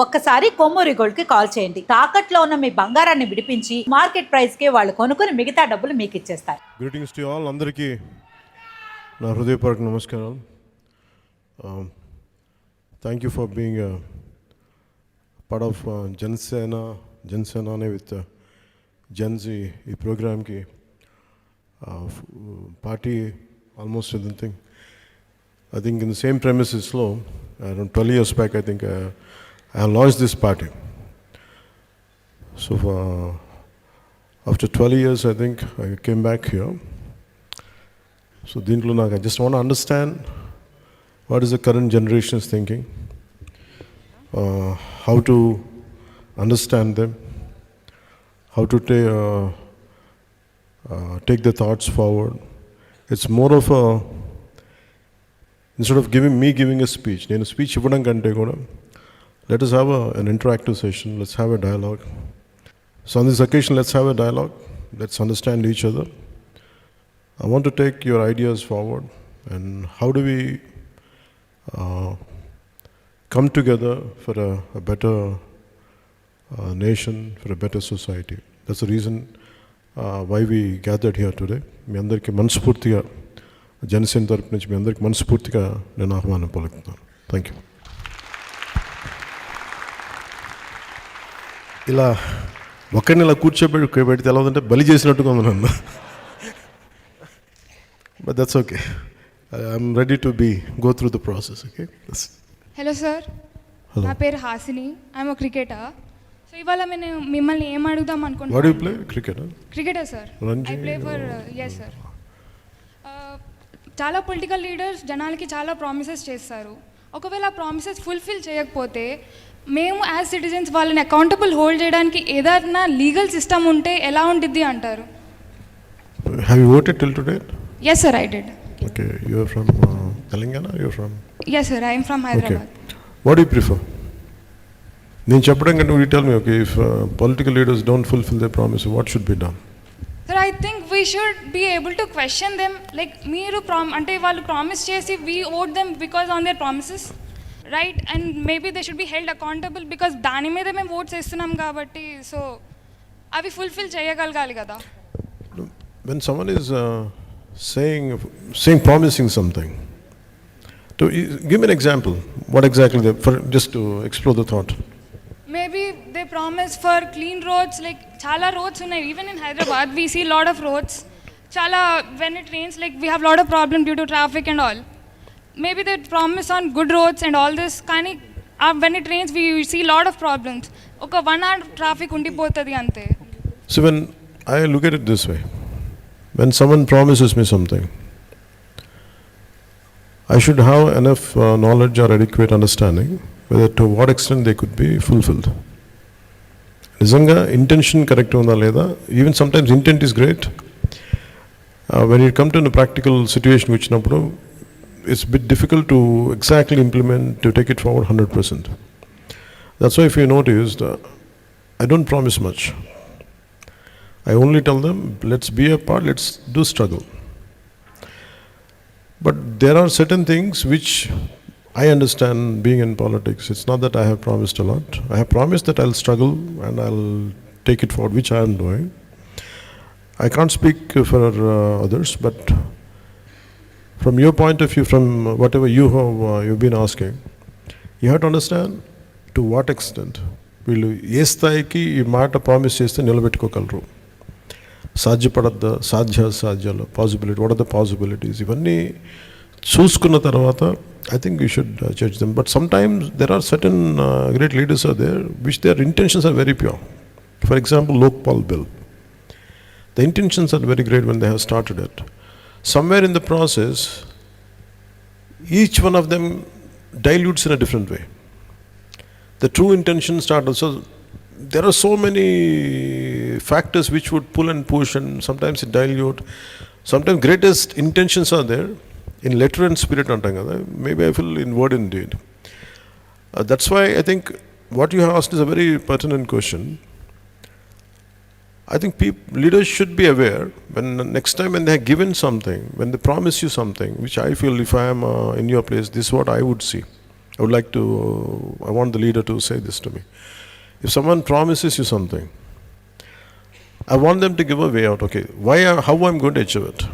ఒక్కసారి కొమ్మూరి గోల్డ్ కి కాల్ చేయండి. తాకట్లో ఉన్న మీ బంగారాన్ని విడిపించి మార్కెట్ ప్రైస్ కి వాళ్ళు కొనుక్కుని మిగతా డబ్బులు మీకు ఇచ్చేస్తారు. Greetings to all. అందరికీ నా హృదయపూర్వక నమస్కారాలు. Thank you for being part of Janasena with Gen Z ఈ ప్రోగ్రామ్కి party almost everything I think in the same premises around 12 years back I think I launched this party. So after 12 years I think I came back here. So I just want to understand what is the current generation's thinking, how to understand them, how to take the thoughts forward. It's more of a, instead of giving a speech, speech ivvadam kante kuda, let us have an interactive session. Let's have a dialogue. So on this occasion, let's have a dialogue. Let's understand each other. I want to take your ideas forward, and how do we come together for a better nation, for a better society. That's the reason why we gathered here today. మీ అందరికీ మనస్ఫూర్తిగా జనసేన తరపు నుంచి మీ అందరికీ మనస్ఫూర్తిగా నేను ఆహ్వానం పలుకుతున్నాను. Thank you. ఇలా ఒక్కరిని ఇలా కూర్చోబెడితే ఎలా ఉందంటే బలి చేసినట్టుగా ఉంది నన్ను. But that's okay. I'm ready to go through the process. Okay. Hello sir, నా పేరు Hasini. I'm a cricketer. So ఇవాళ నేను మిమ్మల్ని ఏం అడుగుదాం అనుకుంటున్నాను. What you play? Cricketer sir. I play for yes sir. చాలా పొలిటికల్ లీడర్స్ జనాలకి చాలా ప్రామిసెస్ చేస్తారు. ఒకవేళ ప్రామిసెస్ ఫుల్ఫిల్ చేయకపోతే మేము యాజ్ సిటిజన్స్ వాళ్ళని అకౌంటబుల్ హోల్డ్ చేయడానికి ఏదైనా లీగల్ సిస్టమ్ ఉంటే ఎలా ఉంటుంది అంటారు? Have you voted till today? Yes sir, I did. Okay, you are from Telangana? You are from? Yes sir, I am from Hyderabad. Okay. What do you prefer? నేను చెప్పడం కంటే you tell me, okay, if political leaders don't fulfill their promise, what should be done? Sir, I think we should be able to question them. Like మీరు అంటే వాళ్ళు promise చేసి we owed them because on their promises, right? And maybe they should be held accountable because దాని మీద మేము oats వేస్తున్నాం కాబట్టి so అవి ఫుల్ఫిల్ చేయగలగాలి కదా. When someone is saying promising something, to give me an example. What exactly just to explore the thought. Maybe they promise for clean roads, like chala roads unnai. Even in Hyderabad we see lot of roads. Chala, when it rains, like we have lot of problem due to traffic and all. Maybe they promise on good roads and all this. Kani when it rains we see lot of problems. Oka 1 hour traffic undipotadi ante. So when I look at it this way, when someone promises me something, I should have enough knowledge or adequate understanding whether to what extent they could be fulfilled. నిజంగా intention correct ఉందా లేదా? Even sometimes intent is great. When it come to practical situation వచ్చినప్పుడు it's bit difficult to exactly implement, to take it forward 100%. That's why if you noticed I don't promise much. I only tell them, let's be a part, let's do struggle. But there are certain things which I understand being in politics. It's not that I have promised a lot. I have promised that I'll struggle and I'll take it forward, which I am doing. I can't speak for others, but from your point of view, from whatever you've been asking, you have to understand to what extent వీళ్ళు ఏ స్థాయికి ఈ మాట promise చేస్తే నిలబెట్టుకోగలరు. సాధ్యపడద్దా, సాధ్యాలు, possibility, what are the possibilities, ఇవన్నీ చూసుకున్న తర్వాత I think we should judge them. But sometimes there are certain great leaders are there which their intentions are very pure. For example, Lokpal bill. The intentions are very great when they have started it. Somewhere in the process, each one of them dilutes in a different way. The true intention started. So there are so many factors which would pull and push, and sometimes it dilute. Sometimes greatest intentions are there in letter and spirit antam kada. Maybe I feel in word and deed. That's why I think what you have asked is a very pertinent question. I think leaders should be aware when next time when they have given something, when they promise you something, which I feel if I am in your place, this is what I would see. I want the leader to say this to me. If someone promises you something, I want them to give a way out. Okay, how I'm going to achieve it?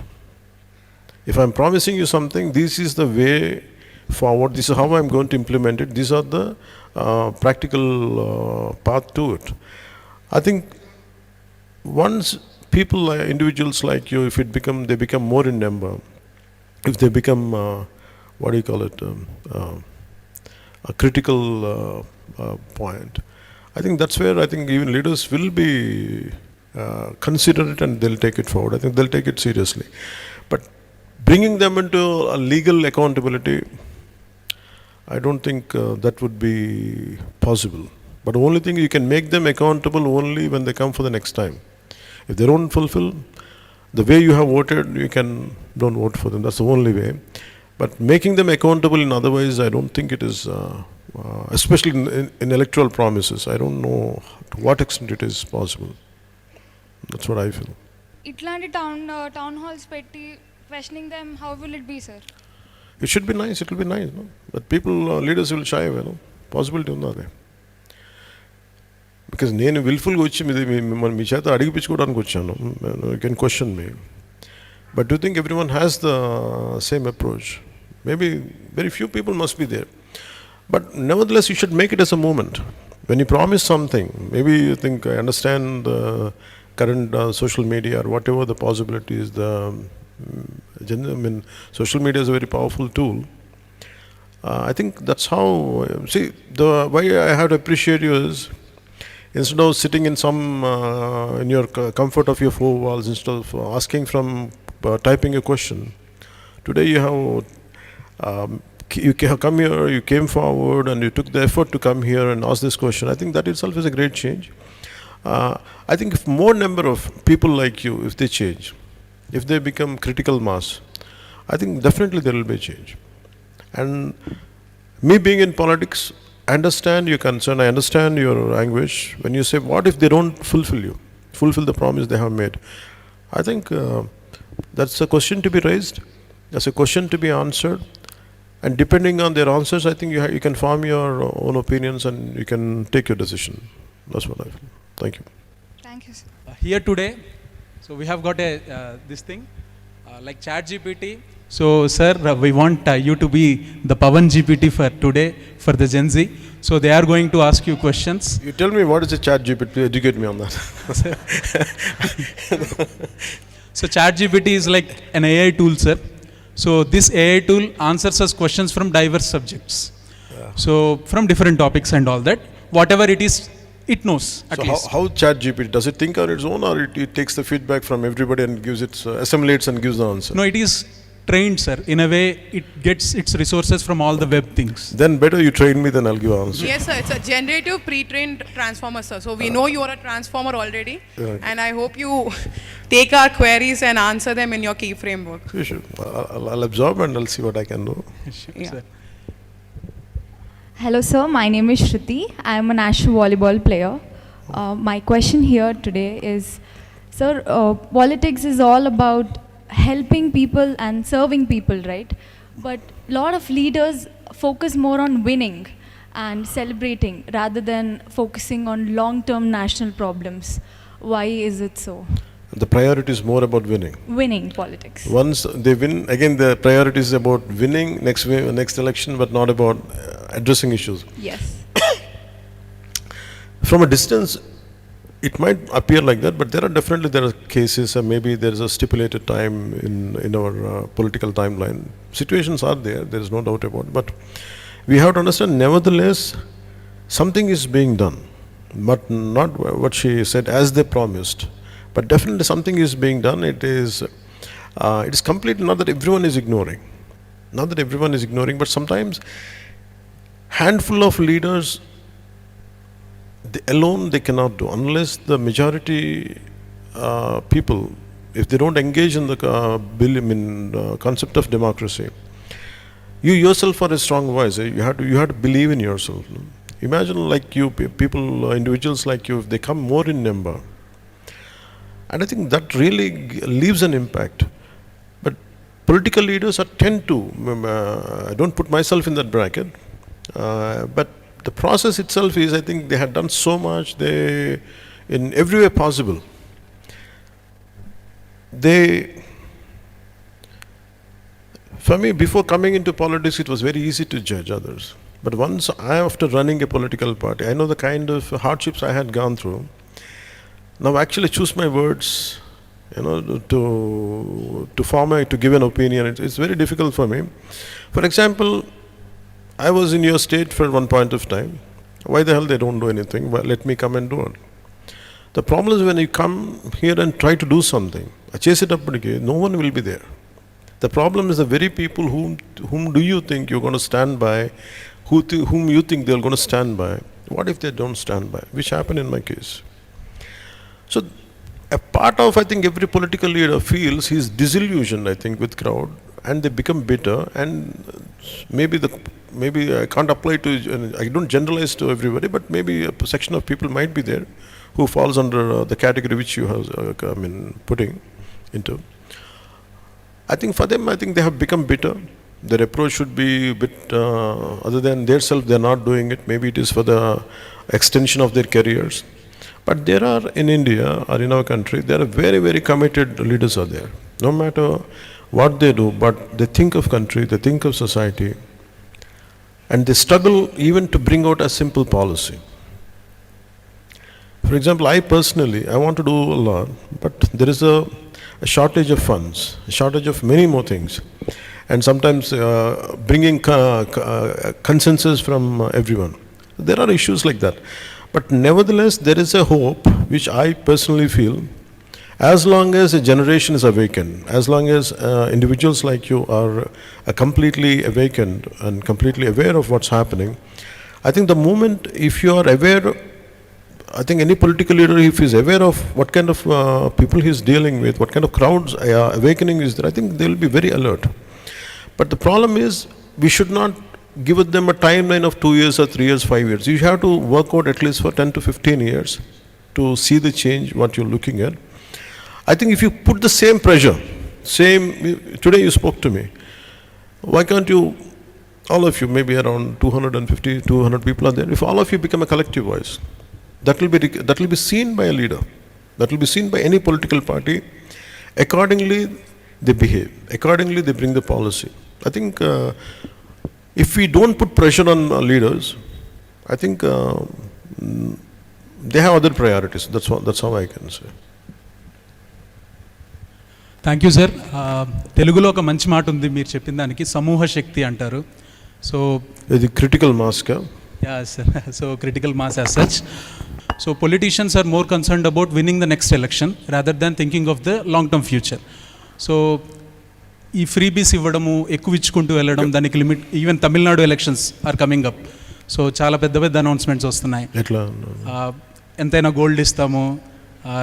If I'm promising you something, this is the way forward. This is how I'm going to implement it. These are the practical path to it. I think once people, individuals like you, if they become more in number, if they become a critical point, I think that's where I think even leaders will be considerate and they'll take it forward. I think they'll take it seriously. But bringing them into a legal accountability, I don't think that would be possible. But the only thing, you can make them accountable only when they come for the next time. If they don't fulfill the way you have voted, don't vote for them. That's the only way. But making them accountable in other ways, I don't think it is, especially in electoral promises. I don't know to what extent it is possible. That's what I feel. ఇట్లాంటి town halls పెట్టి questioning them, how will it be, sir? It should be nice. It will be nice, no? But people, leaders will shy away, no? Possibility unnadi. Because నేను విల్ఫుల్గా వచ్చి మీ చేత అడిగిపించుకోవడానికి వచ్చాను. You can question me. But do you think everyone has the same approach? Maybe very few people must be there. But nevertheless, you should make it as a movement. When you promise something, maybe you think, I understand the current social media or whatever the possibilities, social media is a very powerful tool. I think that's how, the way I have to appreciate you is, instead of sitting in in your comfort of your four walls, instead of asking typing a question, today you have come here, you came forward and you took the effort to come here and ask this question. I think that itself is a great change. I think if more number of people like you, if they change, if they become critical mass, I think definitely there will be a change. And me being in politics, I understand your concern, I understand your anguish when you say, what if they don't fulfill the promise they have made? I think that's a question to be raised, that's a question to be answered, and depending on their answers, I think you can form your own opinions and you can take your decision. That's what I feel. Thank you. Thank you, sir. Here today, so we have got this thing like Chat GPT. So sir, we want you to be the Pawan GPT for today for the Gen Z. So they are going to ask you questions. You tell me, what is a Chat GPT? Educate me on that. So Chat GPT is like an AI tool, sir. So this AI tool answers us questions from diverse subjects. So from different topics and all that, whatever it is, it knows at least. How Chat GPT, does it think on its own, or it takes the feedback from everybody and gives it, assimilates and gives the answer? No, it is trained, sir. In a way, it gets its resources from all the web things. Then better you train me, then I'll give an answer. Yes, sir. It's a generative pre-trained transformer, sir. So we know you are a transformer already, and I hope you take our queries and answer them in your key framework. Sure. I'll absorb and I'll see what I can do. Sure, Yeah. sir. Hello sir, my name is Shruti. I am a national volleyball player. My question here today is, sir, politics is all about helping people and serving people, right? But a lot of leaders focus more on winning and celebrating rather than focusing on long-term national problems. Why is it so? The priority is more about winning. Winning politics. Once they win, again the priority is about winning next election, but not about addressing issues. Yes. From a distance, it might appear like that, but there are cases, and maybe there is a stipulated time in our political timeline. Situations are there is no doubt about it. But we have to understand, nevertheless, something is being done, but not what she said as they promised. But definitely something is being done. It is completely not that everyone is ignoring. But sometimes handful of leaders, they cannot do, unless the majority people, if they don't engage in the concept of democracy. You yourself are a strong voice. You have to believe in yourself. No? Imagine like you, people, individuals like you, if they come more in number. And I think that really leaves an impact. But political leaders tend to, I don't put myself in that bracket, But the process itself is, I think they had done so much, they, in every way possible, they, for me, before coming into politics, it was very easy to judge others. But once after running a political party, I know the kind of hardships I had gone through. Now actually choose my words, to give an opinion, it's very difficult for me. For example, I was in your state for one point of time. Why the hell they don't do anything? Well, let me come and do it. The problem is when you come here and try to do something, chase it up again, no one will be there. The problem is the very people whom do you think you're going to stand by, whom you think they're going to stand by. What if they don't stand by? Which happened in my case. So a part of, I think, every political leader feels he's disillusioned, I think, with crowd, and they become bitter, and maybe I can't apply to, I don't generalize to everybody, but maybe a section of people might be there who falls under the category which you have, putting into. I think for them, I think they have become bitter. Their approach should be a bit, other than their self, they're not doing it. Maybe it is for the extension of their careers. But there are, in India or in our country, there are very, very committed leaders are there. No matter what they do, but they think of country, they think of society, and they struggle even to bring out a simple policy. For example, I personally, I want to do a lot, but there is a shortage of funds, a shortage of many more things, and sometimes bringing consensus from everyone. There are issues like that. But nevertheless, there is a hope, which I personally feel, as long as a generation is awakened, as long as individuals like you are completely awakened and completely aware of what's happening. I think the moment, if you are aware, I think any political leader, if he is aware of what kind of people he is dealing with, what kind of crowds awakening is there, I think they will be very alert. But the problem is, we should not give them a timeline of 2 years or 3 years, 5 years. You have to work out at least for 10 to 15 years to see the change, what you're looking at. I think if you put the same pressure, today you spoke to me, why can't you, all of you, maybe around 250, 200 people are there, if all of you become a collective voice, that will be seen by a leader, that will be seen by any political party. Accordingly, they behave, accordingly they bring the policy. I think if we don't put pressure on leaders, I think they have other priorities. That's how I can say. Thank you sir. తెలుగులో ఒక మంచి మాట ఉంది మీరు చెప్పిన దానికి, సమూహ శక్తి అంటారు. సో ఇది క్రిటికల్ మాస్ కా? Yeah sir. So critical mass as such. So politicians are more concerned about winnowing the next election rather than thinking of the long term future. So ఈ ఫ్రీబీస్ ఇవ్వడము, ఎక్కువ ఇచ్చుకుంటూ వెళ్ళడం, దానికి limit, even Tamil Nadu elections are coming up. So చాలా పెద్ద పెద్ద announcements వస్తున్నాయి. ఎట్లా ఎంతైనా గోల్డ్ ఇస్తాము,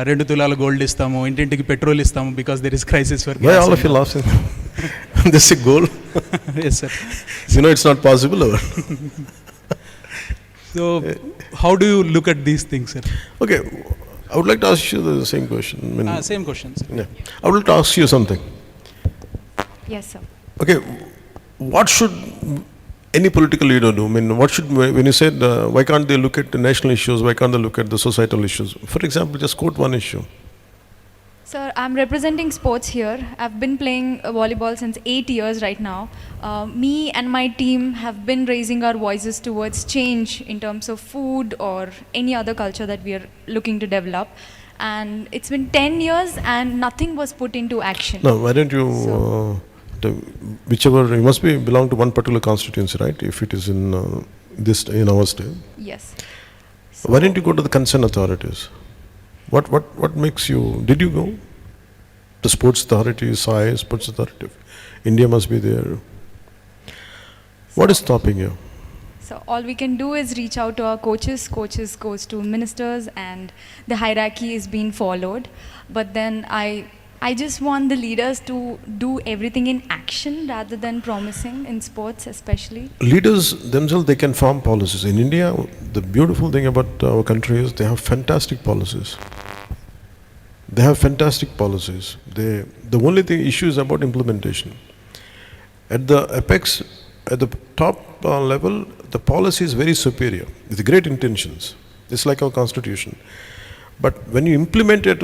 2 తులాల గోల్డ్ ఇస్తాము, ఇంటింటికి పెట్రోల్ ఇస్తాము, because there is crisis for gas. Why all of you laughing? This is gold. Yes sir. You know it's not possible. So how do you look at these things, sir? Okay, I would like to ask you the same question. Same question, sir. Yeah. I would like to ask you something. Yes, sir. Okay, what should any political leader do? I mean, what should, when you said why can't they look at the national issues, why can't they look at the societal issues? For example, just quote one issue. Sir, I'm representing sports here. I've been playing volleyball since 8 years right now. Me and my team have been raising our voices towards change in terms of food or any other culture that we are looking to develop. And it's been 10 years and nothing was put into action. No, why don't you, whichever, you must belong to one particular constituency, right? If it is in our state. Yes. Why didn't you go to the concerned authorities? What makes you, did you go? The sports authority, SAI, sports authority, India must be there. What is stopping you? So all we can do is reach out to our coaches. Coaches goes to ministers and the hierarchy is being followed. But then I just want the leaders to do everything in action rather than promising in sports especially. Leaders themselves, they can form policies. In India, the beautiful thing about our country is they have fantastic policies. They have fantastic policies. The only issue is about implementation. At the apex, at the top level, the policy is very superior with great intentions. It's like our constitution. But when you implement it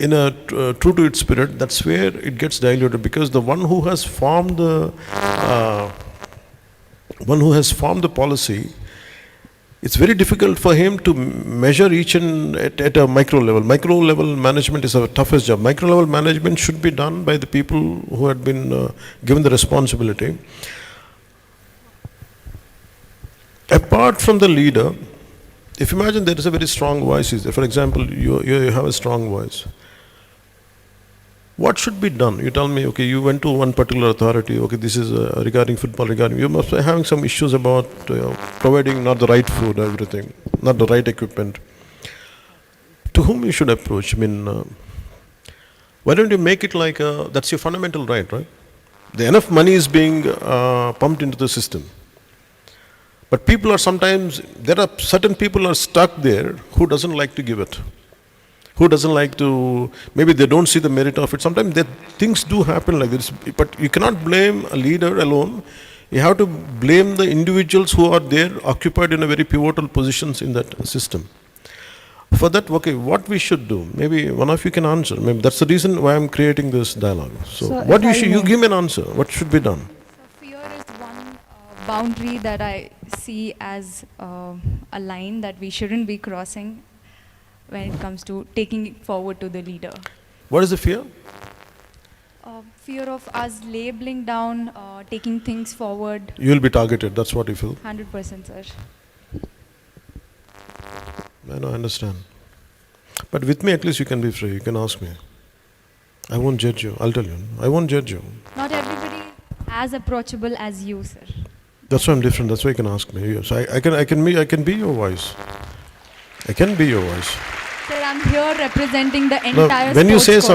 in a true to its spirit, that's where it gets diluted, because the one who has formed the policy, it's very difficult for him to measure each and at a micro level. Micro level management is our toughest job. Micro level management should be done by the people who had been given the responsibility. Apart from the leader, if you imagine there is a very strong voice, for example, you have a strong voice. What should be done? You tell me, okay, you went to one particular authority, okay, this is regarding football, you must be having some issues about providing not the right food, everything, not the right equipment. To whom you should approach? I mean, why don't you make it like, that's your fundamental right? Enough money is being pumped into the system. But people are sometimes, there are certain people are stuck there who doesn't like to give it. Who doesn't like to, maybe they don't see the merit of it. Sometimes things do happen like this, but you cannot blame a leader alone. You have to blame the individuals who are there, occupied in a very pivotal positions in that system. For that, okay, what we should do, maybe one of you can answer. Maybe that's the reason why I'm creating this dialogue. So what you give me an answer. What should be done? So fear is one boundary that I see as a line that we shouldn't be crossing when it comes to taking it forward to the leader. What is the fear? Fear of us labeling down, taking things forward. You will be targeted, that's what you feel? 100%, sir. I know, I understand. But with me at least you can be free, you can ask me. I won't judge you, I'll tell you. I won't judge you. Not everybody as approachable as you, sir. That's why I'm different, that's why you can ask me. So I can be your voice. I can be your voice. Sir, I'm here representing the Now, entire when you say sports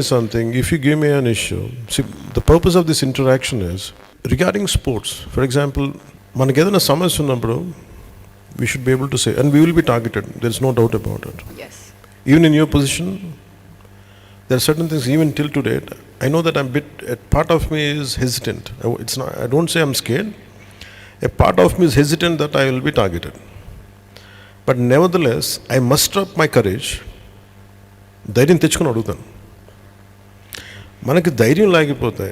something, if you give me an issue, see, the purpose of this interaction is regarding sports. For example, manakeda samasya unnappudu, we should be able to say, and we will be targeted. There is no doubt about it. Yes. Even in your position, there are certain things. Even till today, I know that a part of me is hesitant. It's not. I don't say I'm scared. A part of me is hesitant that I will be targeted. But nevertheless, I muster up my courage. ధైర్యం తెచ్చుకొని అడుగుతాను. మనకి ధైర్యం లేకపోతే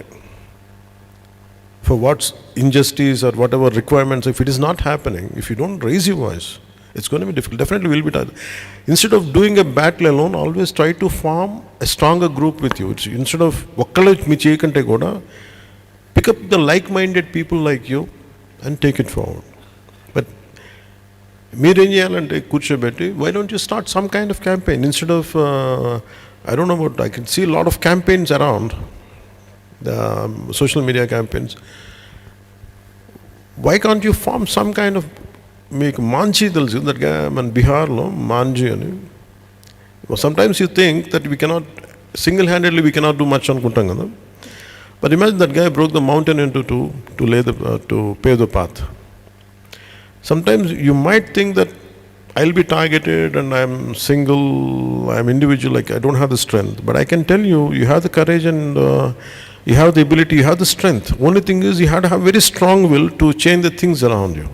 for what's injustice or whatever requirements, if it is not happening, if you don't raise your voice, it's going to be difficult. Definitely will be tired. Instead of doing a battle alone, always try to form a stronger group with you. Instead of ఒక్కళ్ళే మీ చేయకంటే కూడా pick up the like-minded people like you and take it forward. But మీరేం చేయాలంటే కూర్చోబెట్టి, why don't you start some kind of campaign instead of I don't know what, I can see a lot of campaigns around, the social media campaigns. Why can't you form some kind of, మీకు మాంజీ తెలుసు that మన బీహార్లో మాంజీ అని. Sometimes you think that we cannot single-handedly we cannot do much అనుకుంటాం కదా. But imagine that guy broke the mountain into two to pave the path. Sometimes you might think that I'll be targeted and I'm single, I'm individual, like I don't have the strength. But I can tell you, you have the courage and you have the ability, you have the strength. Only thing is you have to have very strong will to change the things around you.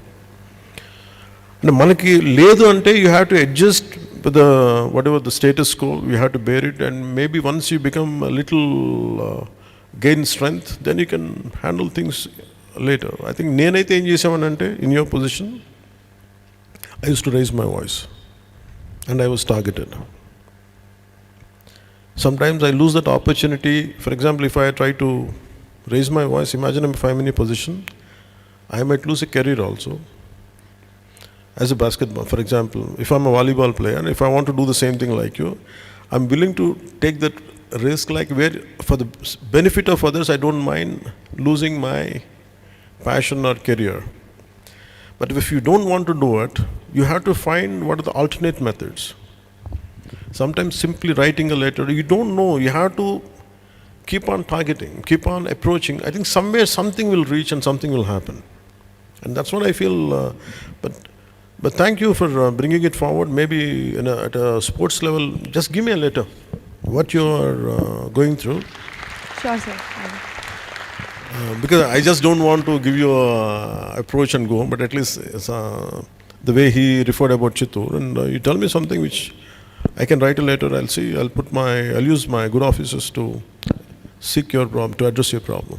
And manaki ledu ante you have to adjust with the whatever the status quo, you have to bear it, and maybe once you become a little gain strength, then you can handle things later. I think నేనైతే ఏం చేసామనంటే, in your position, I used to raise my voice and I was targeted. Sometimes I lose that opportunity. For example, if I try to raise my voice, imagine if I'm in a position, I might lose a career also. As a basketball, for example, if I'm a volleyball player and if I want to do the same thing like you, I'm willing to take that risk, like where for the benefit of others I don't mind losing my passion or career. But if you don't want to do it, you have to find what are the alternate methods. Sometimes simply writing a letter, you don't know, you have to keep on targeting, keep on approaching. I think somewhere something will reach and something will happen. And that's what I feel. But thank you for bringing it forward. Maybe at a sports level, just give me a letter, what you are going through. Sure, sir. Because I just don't want to give you a approach and go, but at least the way he referred about Chittoor, and you tell me something which I can write a letter. I'll see. I'll use my good officers to seek your problem, to address your problem.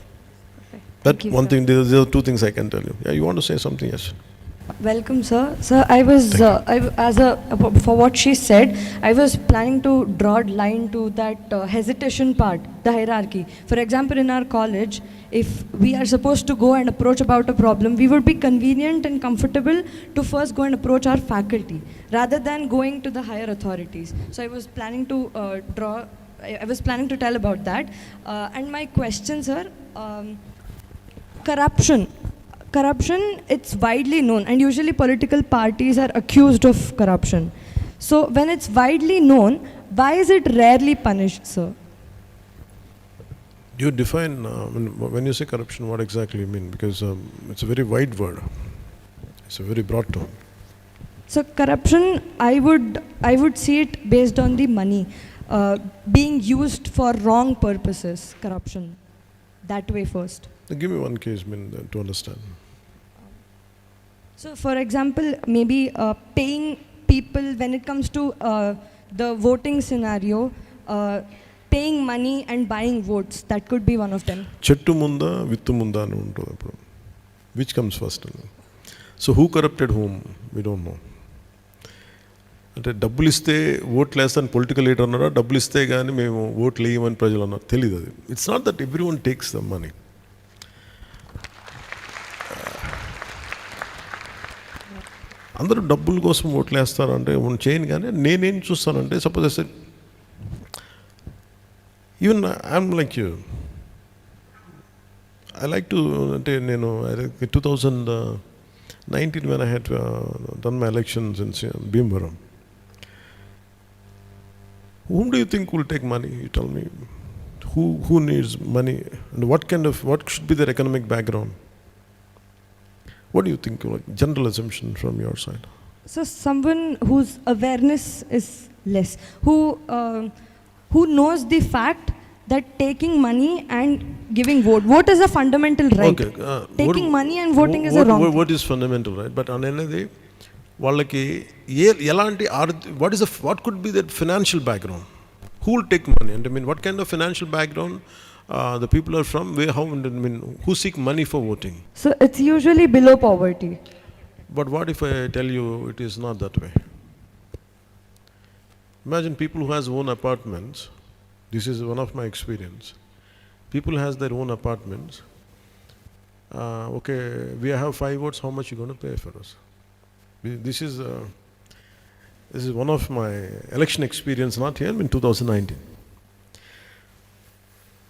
That Thank you, one sir. thing. There are two things I can tell you. Yeah, you want to say something? Yes. Welcome, sir. Sir, for what she said, I was planning to draw a line to that hesitation part, the hierarchy. For example, in our college, if we are supposed to go and approach about a problem, we would be convenient and comfortable to first go and approach our faculty rather than going to the higher authorities. So I was planning to I was planning to tell about that. And my question, sir, corruption, it's widely known, and usually political parties are accused of corruption. So when it's widely known, why is it rarely punished, sir? Do you define when you say corruption? What exactly you mean? Because it's a very wide word. It's a very broad term. So corruption, I would see it based on the money being used for wrong purposes. Corruption, that way first. Give me one case, to understand. So, for example, maybe paying people when it comes to the voting scenario, paying money and buying votes, that could be one of them. Chettu munda, vittu munda అని ఉంటుంది అప్పుడు. Which comes first? So who corrupted whom? We don't know. అంటే డబ్బులు ఇస్తే ఓట్లు వేస్తాను political leader అన్నారా, డబ్బులు ఇస్తే కానీ మేము ఓట్లు వేయమని ప్రజలు అన్నారు, తెలియదు అది. It's not that every one takes the money. అందరూ డబ్బుల కోసం ఓట్లు వేస్తారంటే చేయను. కానీ నేనేం చూస్తానంటే, suppose I said even I'm like you, I like to, అంటే నేను 2019 when I had done my elections in Bhimvaram, whom do you think will take money? You tell me. Who needs money, and what should be their economic background? What do you think, like general assumption from your side? So someone whose awareness is less, who knows the fact that taking money and giving vote is a fundamental right. Okay, taking money and voting is a wrong. What is fundamental right? But on another, వాళ్ళకి ఎలాంటి what could be that financial background? Who will take money? And I mean, what kind of financial background the people are from? Who seek money for voting? So it's usually below poverty. But what if I tell you it is not that way? Imagine people who has own apartments. This is one of my experience. People has their own apartments. Okay, we have 5 votes. How much you going to pay for us? This is one of my election experience, not here, in 2019.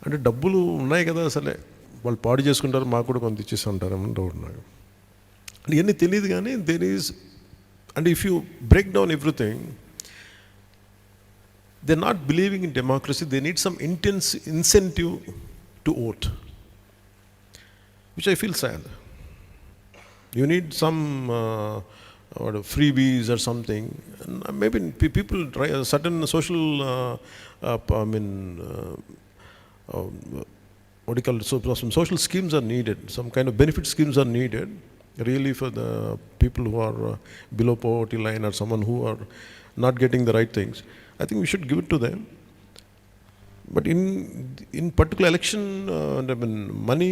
అంటే డబ్బులు ఉన్నాయి కదా, అసలే వాళ్ళు పాడు చేసుకుంటారు, మాకు కూడా కొంత ఇచ్చేసి ఉంటారని డౌట్ నాకు. ఇవన్నీ తెలియదు. కానీ there is, and if you break down everything, they are not believing in democracy. They need some intense incentive to vote, which I feel sad. You need some freebies or something. And maybe people try a certain social, what do you call it? So some social schemes are needed. Some kind of benefit schemes are needed, really, for the people who are below poverty line or someone who are not getting the right things. I think we should give it to them. But in particular election, money.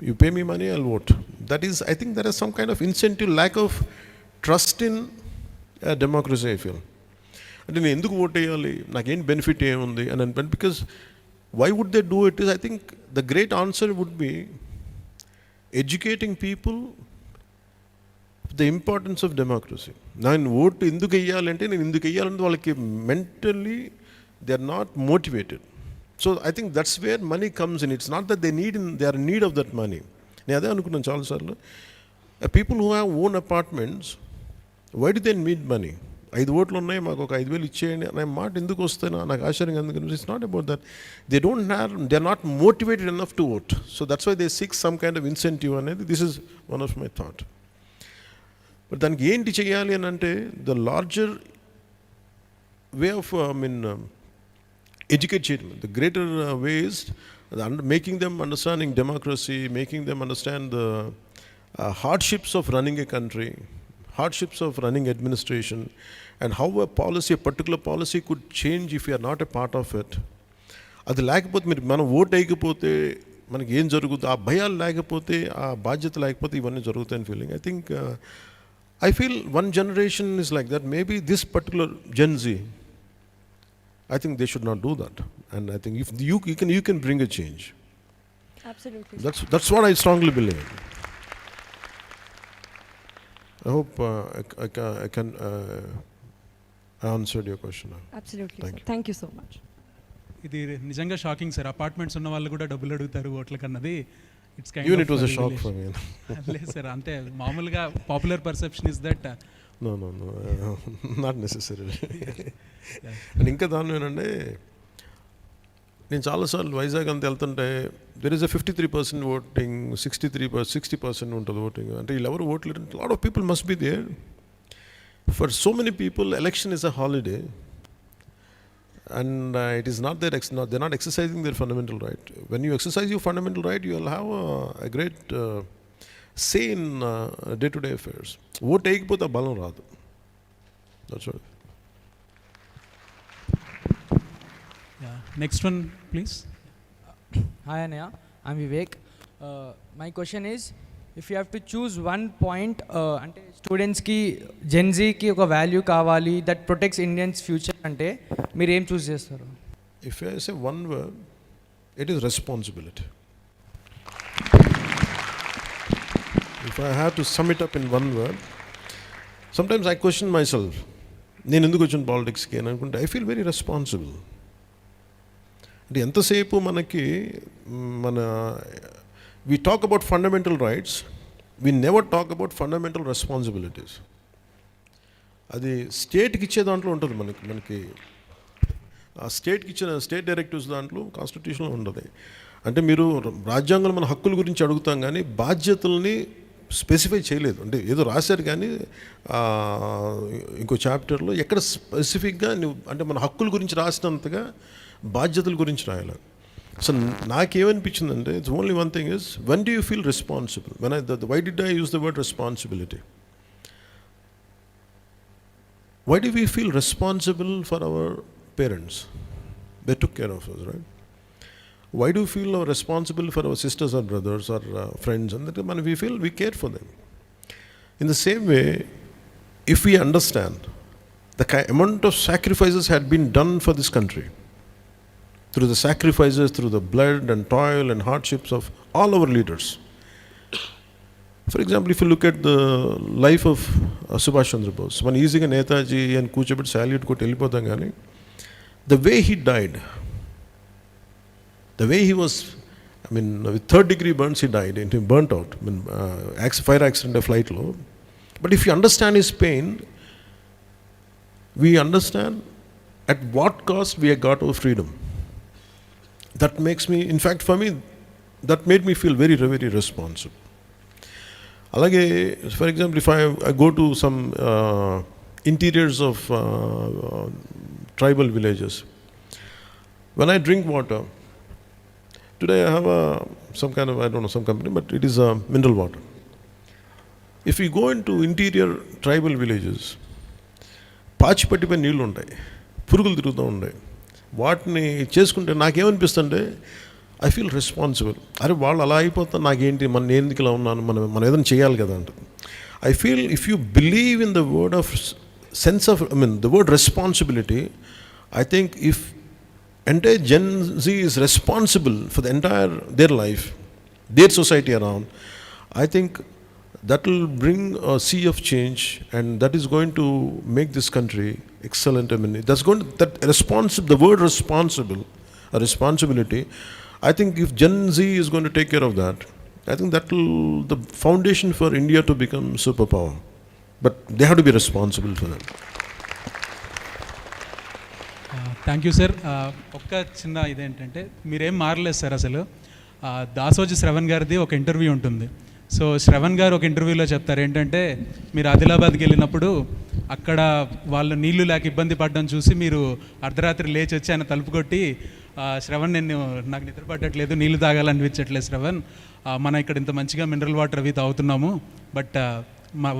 You pay me money, I'll vote. That is, I think there is some kind of incentive, lack of trust in democracy, I feel. అంటే నేను ఎందుకు vote వేయాలి, నాకేం benefit ఏముంది అని అంటే, because why would they do it is, I think the great answer would be educating people the importance of democracy. నేను vote ఎందుకు వేయాలంటే, నేను ఎందుకు వేయాలంటే వాళ్ళకి mentally they are not motivated. So I think that's where money comes in. It's not that they are in need of that money. నేను అదే అనుకున్నాను చాలాసార్లు. People who have own apartments, why do they need money? 5 ఓట్లు ఉన్నాయి, మాకు ఒక 5,000 ఇచ్చేయండి అనే మాట ఎందుకు వస్తాయి నాకు ఆశ్చర్యంగా. ఎందుకంటే it's not about that. They are not motivated enough to vote. So that's why they seek some kind of incentive అనేది. This is one of my thought. But దానికి ఏంటి చేయాలి అని అంటే, the larger way of educate చేయడం. The greater way is making them understanding democracy, making them understand the hardships of running a country, hardships of running administration, and how a particular policy could change if you are not a part of it. అది లేకపోతే మీరు మనం vote వేయకపోతే మనకి ఏం జరుగుతుంది, ఆ భయాలు లేకపోతే, ఆ బాధ్యత లేకపోతే ఇవన్నీ జరుగుతాయని feeling. I think I feel one generation is like that. Maybe this particular Gen Z, I think they should not do that. And I think if you can bring a change. Absolutely. That's what I strongly believe. I hope I answered your question. Absolutely. Thank Sir. you. Thank you so much. ఇది నిజంగా shocking sir. Apartments ఉన్న వాళ్ళు కూడా డబ్బులు అడుగుతారు ఓట్లకన్నది. It's kind Even it was a shock for me. లేదు sir, అంతే మామూలుగా popular perception is that. No, not necessarily. And ఇంకా దాని ఏంటంటే, నేను చాలాసార్లు వైజాగ్ అంతా వెళ్తుంటే దెర్ ఇస్ a 53% ఓటింగ్, 60% ఉంటుంది ఓటింగ్. అంటే వీళ్ళెవరు ఓట్లు, lot of people must be there. For so many people election is a holiday. And it is not their they're not exercising their fundamental right. When you exercise your fundamental right, you will have a great say in day-to-day affairs. Vote ekapothe balam raadu. That's all. Yeah. Next one, please. Hi Anaya, I'm Vivek. My question is, if you have to choose one point, అంటే స్టూడెంట్స్కి జెన్జీకి ఒక value కావాలి that protects Indians future అంటే మీరు ఏం చూస్ చేస్తారు? If I say one word, it is responsibility. If I have to sum it up in one word, sometimes I question myself. నేను ఎందుకు వచ్చిన పాలిటిక్స్కి అని అనుకుంటే ఐ ఫీల్ వెరీ రెస్పాన్సిబుల్. అంటే ఎంతసేపు మనకి we talk about fundamental rights, we never talk about fundamental responsibilities. అది స్టేట్కి ఇచ్చే దాంట్లో ఉంటుంది. మనకి ఆ స్టేట్కి ఇచ్చిన స్టేట్ డైరెక్టివ్స్ దాంట్లో కాన్స్టిట్యూషన్లో ఉంటుంది. అంటే మీరు రాజ్యాంగంలో మన హక్కుల గురించి అడుగుతాం కానీ బాధ్యతల్ని స్పెసిఫై చేయలేదు. అంటే ఏదో రాశారు కానీ ఇంకో చాప్టర్లో ఎక్కడ స్పెసిఫిక్గా అంటే మన హక్కుల గురించి రాసినంతగా బాధ్యతల గురించి రాయాలి. సో నాకేమనిపించిందంటే it's only one thing is, when do you feel responsible? Why did I use the word responsibility? Why do we feel responsible for our parents? They took care of us, right? Why do we feel responsible for our sisters or brothers or friends? And we feel we care for them. In the same way, if we understand the amount of sacrifices had been done for this country, through the sacrifices, through the blood and toil and hardships of all our leaders. For example, if you look at the life of Subhash Chandra Bose, man easy ga Netaji and కూర్చోబెట్టి salute కొట్టి వెళ్ళిపోతాం కానీ the way he died, the way he was, I mean with 3rd degree burns he died, and he burnt out, I mean fire accident of flight low. But if you understand his pain, we understand at what cost we have got our freedom. That makes me, in fact for me, that made me feel very, very responsible. Alage, for example, if I go to some interiors of tribal villages, when I drink water, today I have some kind of, I don't know, some company, but it is a mineral water. If you go into interior tribal villages, పాచిపట్టిపై నీళ్ళు ఉంటాయి, పురుగులు తిరుగుతూ ఉంటాయి. వాటిని చేసుకుంటే నాకేమనిపిస్తుంటే I feel responsible. అరే వాళ్ళు అలా అయిపోతారు, నాకేంటి, నేను ఎందుకు ఇలా ఉన్నాను, మనం ఏదైనా చేయాలి కదా అంట. I feel if you believe in the word of sense of, I mean the word responsibility, I think if entire Gen Z is responsible for the entire their life, their society around, I think that will bring a sea of change, and that is going to make this country excellent. I mean, that's going to, the word responsibility, I think if Gen Z is going to take care of that, I think that will the foundation for India to become superpower. But they have to be responsible for that. Thank you sir. ఒక్క చిన్న ఇదేంటంటే మీరేం మారలేదు sir. అసలు దాసోజీ శ్రవణ్ గారిది ఒక interview ఉంటుంది. So Shravan గారు ఒక ఇంటర్వ్యూలో చెప్తారు ఏంటంటే, మీరు ఆదిలాబాద్కి వెళ్ళినప్పుడు అక్కడ వాళ్ళు నీళ్లు లేక ఇబ్బంది పడడం చూసి మీరు అర్ధరాత్రి లేచి వచ్చి ఆయన తలుపు కొట్టి శ్రవణ్ నాకు నిద్ర పట్టట్లేదు, నీళ్ళు తాగాలనిపించట్లేదు శ్రవణ్, మనం ఇక్కడ ఇంత మంచిగా మినరల్ వాటర్ అవి తాగుతున్నాము, బట్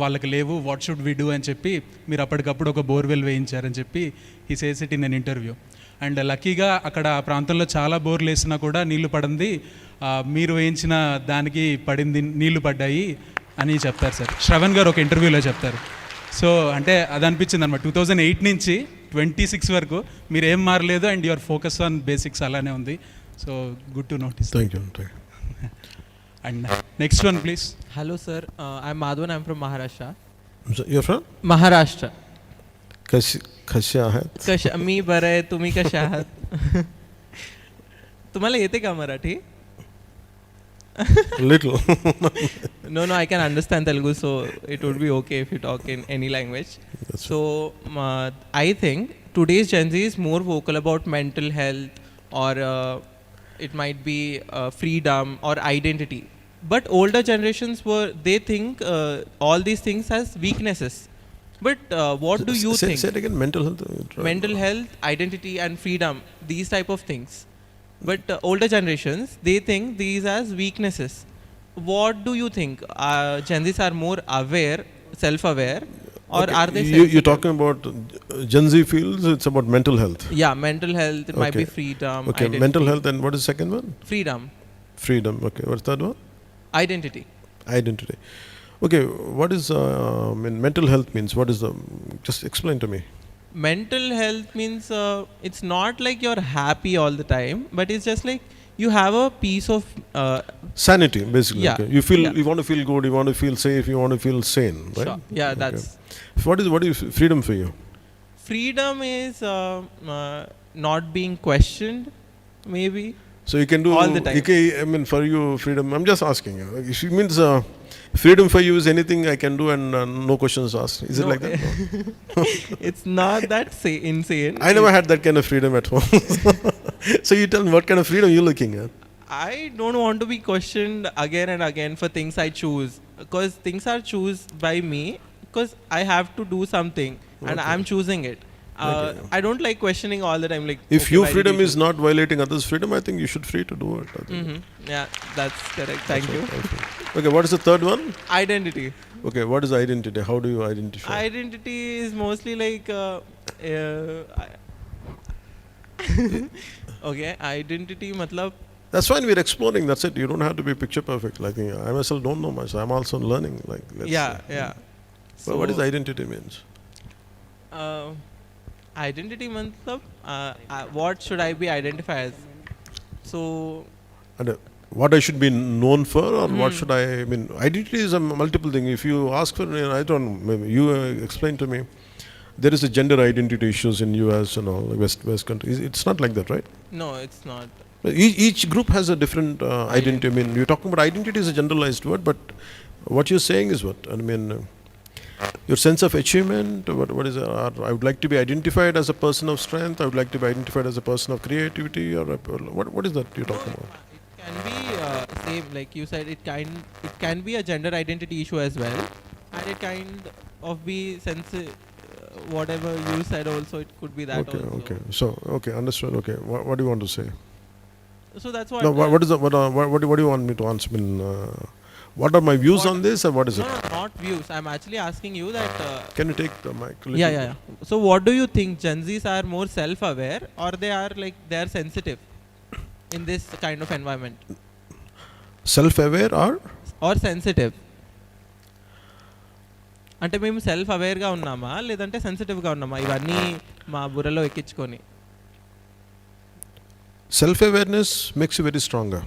వాళ్ళకి లేవు, వాట్ షుడ్ వి డూ అని చెప్పి మీరు అప్పటికప్పుడు ఒక బోర్వెల్ వేయించారని చెప్పి he says it in an interview. And లక్కీగా అక్కడ ఆ ప్రాంతంలో చాలా బోర్లు వేసినా కూడా నీళ్లు పడింది, మీరు వేయించిన దానికి పడింది, నీళ్లు పడ్డాయి అని చెప్తారు సార్. శ్రవణ్ గారు ఒక ఇంటర్వ్యూలో చెప్తారు. సో అంటే అది అనిపించింది అనమాట. 2008 నుంచి 26 వరకు మీరు ఏం మారలేదు and your focus on basics అలానే ఉంది. So good to notice. Thank you. And next one please. Hello sir, I'm Madhavan, I'm from Maharashtra. You're from? Maharashtra. कशी आहात? मी बरं आहे, तुम्ही कशा आहात? तुम्हाला येते का Marathi? Little. No, I can understand Telugu, so it would be okay if you talk in any language. So I think today's Gen Z is more vocal about mental health, or it might be freedom or identity. But older generations they think all these things as weaknesses. But what do you think? Say it again. Mental health. Mental health, identity and freedom, these type of things. But older generations, they think these as weaknesses. What do you think? Gen Zs are more aware, self-aware, or Okay. are they sensitive? You're talking about Gen Z feels it's about mental health. Yeah, mental health, it might be Okay. freedom, Okay, identity. mental health, and what is the second one? Freedom, Freedom. Okay, what's the third one? identity. Identity. Okay, what is mental health means? What is the? Just explain to me. Mental health means it's not like you're happy all the time, but it's just like you have a piece of Sanity, basically. Yeah. Okay. You feel Yeah. you want to feel good. You want to feel safe. You want to feel sane, right? Sure. Yeah, that's What is freedom for you? freedom is not being questioned, maybe. So you can do All the time. You can, I mean, for you, freedom. I'm just asking you. It means freedom for you is anything I can do and no questions asked. Is it No. like that? No. It's not that insane. I never had that kind of freedom at home. So you tell me, what kind of freedom you looking at? I don't want to be questioned again and again for things I choose, because things are choose by me, because I have to do something and Okay. I'm choosing it. Okay. I don't like questioning all the time. Like, If okay, your why freedom did is not violating others' freedom, I think you should free to do it. I think. Yeah, that's correct. Thank you. Okay, what is the third one? Identity. Okay, what is identity? How do you identify? Identity is mostly like okay, identity matlab. That's fine. We're exploring. That's it. You don't have to be picture perfect. Like I myself don't know much. I'm also learning. Like Yeah. But what is identity means? Identity matlab what should I be identified as? So And what I should be known for, or what should I mean? Identity is a multiple thing. If you ask for, I don't know. Maybe you explain to me. There is a gender identity issues in US and all West countries. It's not like that, right? no, it's not. Each group has a different identity. I mean, you're talking about identity is a generalized word, but what you're saying is what? I mean, your sense of achievement, what is it? I would like to be identified as a person of strength. I would like to be identified as a person of creativity, or what is that you're talking about? It can be same, like you said. It can be a gender identity issue as well, and it kind of be whatever you said also. It could be that Okay, also. okay. So, okay, understood. Okay, what do you want to say? So that's what. No, what is the, what do you want me to answer? I mean, what are my views on this, or what is No, it? not views. I'm actually asking you that. Can you take the mic? Yeah. So what do you think? Gen Zs are more self-aware, or they are sensitive in this kind of environment, Self-aware or sensitive? అంటే మేము self అవేర్గా ఉన్నామా లేదంటే సెన్సిటివ్గా ఉన్నామా ఇవన్నీ మా బుర్రలో ఎక్కించుకొని? self-awareness makes you very stronger.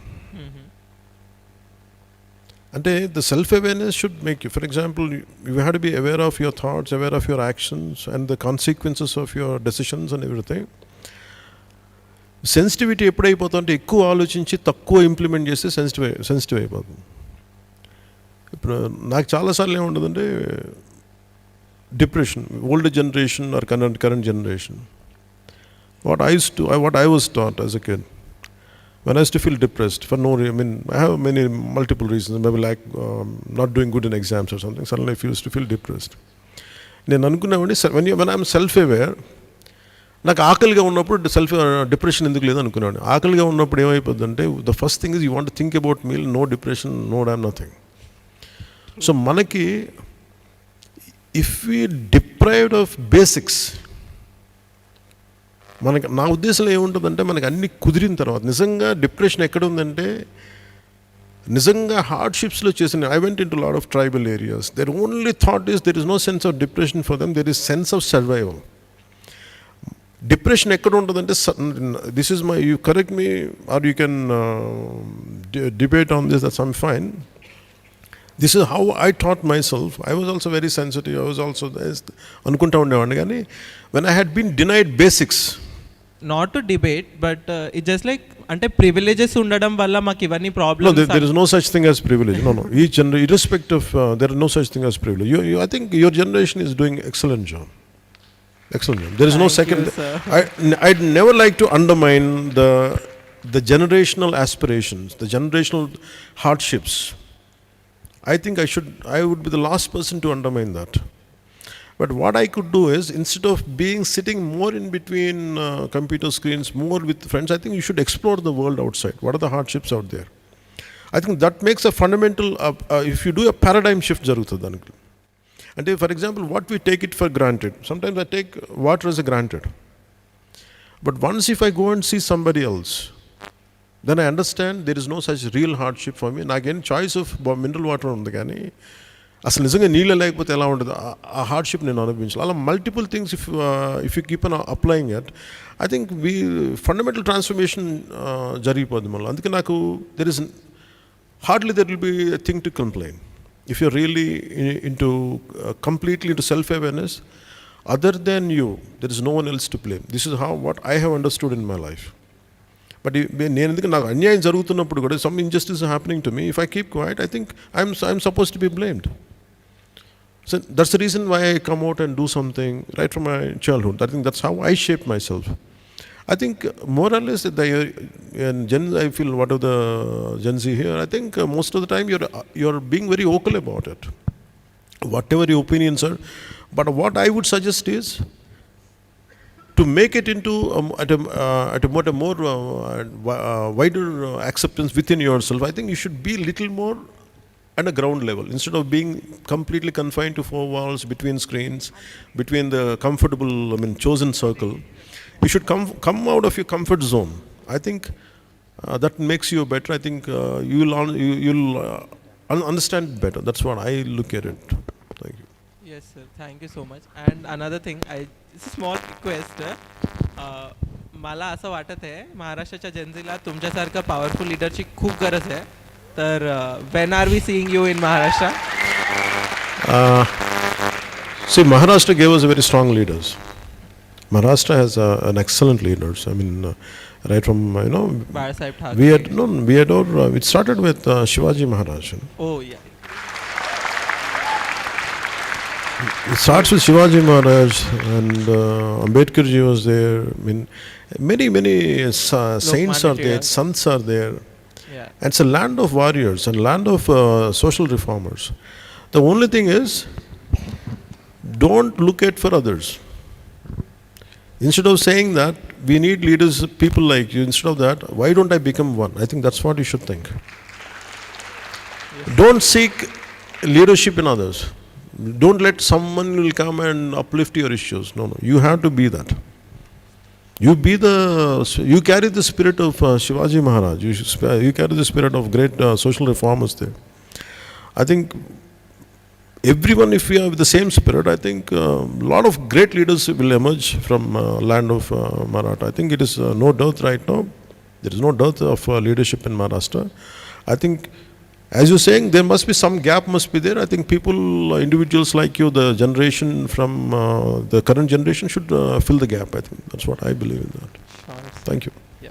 And the self-awareness should make you, for example, you have to be aware of your thoughts, aware of your actions, and the consequences of your decisions and everything. Sensitivity ఎప్పుడైపోతుందంటే ఎక్కువ ఆలోచించి తక్కువ implement చేస్తే sensitive అయిపోతుంది. ఇప్పుడు నాకు చాలాసార్లు ఏముంటుందంటే depression, older generation or current generation. What I was taught as a kid, when I used to feel depressed for no reason, I mean, I have multiple reasons, maybe like not doing good in exams or something, suddenly I used to feel depressed. When I'm self-aware, నాకు ఆకలిగా ఉన్నప్పుడు depression ఎందుకు లేదు అనుకున్నాను. ఆకలిగా ఉన్నప్పుడు ఏమైపోతుందంటే the first thing is you want think about meal, no depression, no damn nothing. So మనకి if we deprived of basics, మనకి నా ఉద్దేశంలో ఏముంటుందంటే మనకి అన్ని కుదిరిన తర్వాత నిజంగా డిప్రెషన్ ఎక్కడ ఉందంటే నిజంగా హార్డ్షిప్స్లో చేసిన I went into lot of tribal areas, their only thought is there is no sense of depression for them, there is sense of survival. Depression ఎక్కడ ఉంటుందంటే this is my, you correct me or you can debate on this, that's I'm fine. This is how I thought myself. I was also very sensitive, I was also అనుకుంటా ఉండేవాడిని. కానీ when I had been denied basics, not to debate but it just like అంటే privileges ఉండడం వల్ల మాకు ఇవన్నీ problems. No, there is no such thing as privilege. No. Each irrespective, there is no such thing as privilege. I think your generation is doing excellent job. Excellent job. There is no second. You, sir. I'd never like to undermine the generational aspirations, the generational hardships. I think I would be the last person to undermine that. But what I could do is, instead of sitting more in between computer screens, more with friends, I think you should explore the world outside. What are the hardships out there? I think that makes a fundamental, if you do a paradigm shift jarugutadi daniki. And for example, what we take it for granted. Sometimes I take water as a granted. But once if I go and see somebody else, then I understand there is no such real hardship for me. And again, choice of mineral water undi gaani అసలు నిజంగా నీళ్ళు లేకపోతే ఎలా ఉంటుంది, ఆ hardship నేను అనుభవించాలి. అలా multiple things if you keep on applying it, I think fundamental transformation జరిగిపోద్ది మనలో. అందుకే నాకు there is hardly there will be a thing to complain if your really into completely into self awareness. Other than you, there is no one else to blame. This is how what I have understood in my life. But నేను ఎందుకు నాకు అన్యాయం జరుగుతున్నప్పుడు కూడా, some injustice happening to me, if I keep quiet, I think I'm suppose to be blamed. So that's the reason why I come out and do something right from my childhood. I think that's how I shape myself. I think more or less I feel what of the Gen Z here, I think most of the time you're being very vocal about it, whatever your opinions are. But what I would suggest is to make it into at a more wider acceptance within yourself. I think you should be little more at a ground level, instead of being completely confined to four walls, between screens, between the comfortable, chosen circle. You should come out of your comfort zone. I think that makes you better. I think you'll understand it better. That's what I look at it. Thank you. Yes sir, thank you so much. And another thing, it's a small request. मला असं वाटत आहे महाराष्ट्राच्या जनतेला तुमच्यासारखं powerful लीडरची खूप गरज आहे. तर when are we seeing you in Maharashtra? See, Maharashtra gave us very strong leaders. Maharashtra has an excellent leaders. I mean, right from Bala Sahib Thackeray. It started with Shivaji Maharaj. Oh yeah. It starts with Shivaji Maharaj, and Ambedkar ji was there. I mean, many saints are there, sants are there. Yeah. And it's a land of warriors and land of social reformers. The only thing is, don't look at for others. Instead of saying that we need leaders, people like you, instead of that, why don't I become one? I think that's what you should think. Yes. Don't seek leadership in others. Don't let someone will come and uplift your issues. No. You have to be that. You carry the spirit of Shivaji Maharaj. You carry the spirit of great social reformers there. I think everyone, if we have the same spirit, I think a lot of great leaders will emerge from land of Maratha. I think it is no dearth right now. There is no dearth of leadership in Maharashtra. I think, as you're saying, there must be some gap must be there. I think people, individuals like you, the generation from the current generation should fill the gap. I think that's what I believe in that. Thank you.